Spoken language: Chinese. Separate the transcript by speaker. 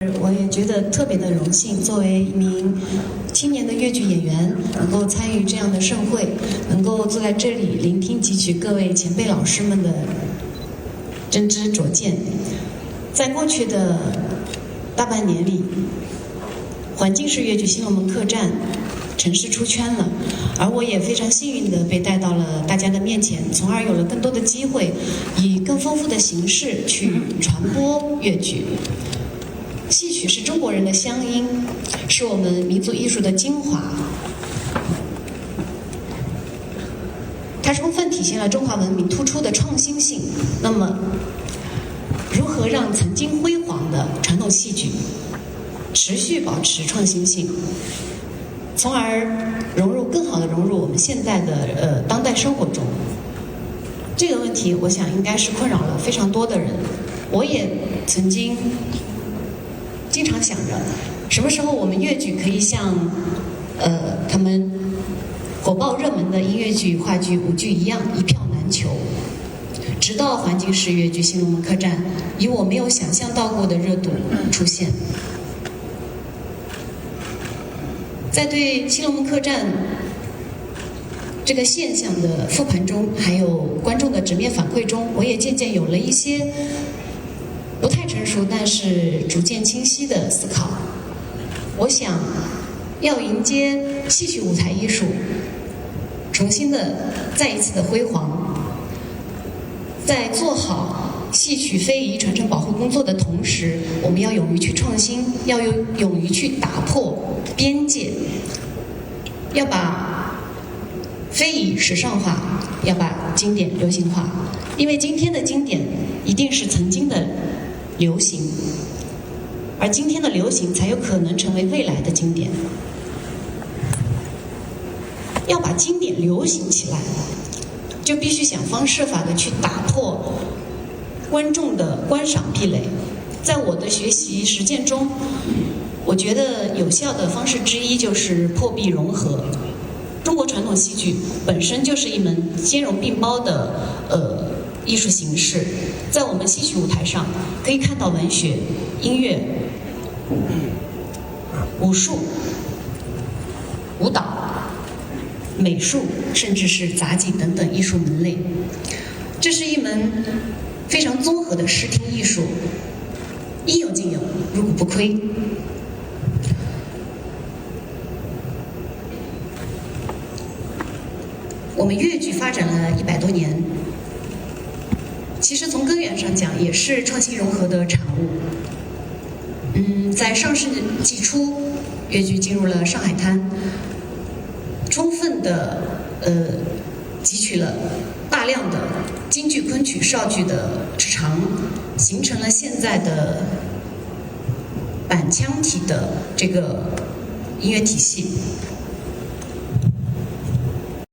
Speaker 1: 我也觉得特别的荣幸，作为一名青年的粤剧演员，能够参与这样的盛会，能够坐在这里聆听汲取各位前辈老师们的真知灼见。在过去的大半年里，环境市粤剧新龙门客栈城市出圈了，而我也非常幸运地被带到了大家的面前，从而有了更多的机会，以更丰富的形式去传播粤剧。戏曲是中国人的乡音，是我们民族艺术的精华。它充分体现了中华文明突出的创新性。那么，如何让曾经辉煌的传统戏剧持续保持创新性，从而更好地融入我们现在的当代生活中？这个问题，我想应该是困扰了非常多的人。我也曾经常想着，什么时候我们粤剧可以像他们火爆热门的音乐剧、话剧、舞剧一样一票难求。直到环境市粤剧新龙门客栈以我没有想象到过的热度出现。在对新龙门客栈这个现象的复盘中，还有观众的直面反馈中，我也渐渐有了一些不太成熟但是逐渐清晰的思考。我想要迎接戏曲舞台艺术重新的再一次的辉煌，在做好戏曲非遗传承保护工作的同时，我们要勇于去创新，要勇于去打破边界，要把非遗时尚化，要把经典流行化。因为今天的经典一定是曾经的流行，而今天的流行才有可能成为未来的经典。要把经典流行起来，就必须想方设法的去打破观众的观赏壁垒。在我的学习实践中，我觉得有效的方式之一就是破壁融合。中国传统戏剧本身就是一门兼容并包的艺术形式，在我们戏曲舞台上可以看到文学、音乐、武术、舞蹈、美术，甚至是杂技等等艺术门类。这是一门非常综合的视听艺术，应有尽有，入骨不亏。我们粤剧发展了100多年，其实从根源上讲也是创新融合的产物。在上世纪初，粤剧进入了上海滩，充分的汲取了大量的京剧、昆曲、绍剧的市场，形成了现在的板腔体的这个音乐体系。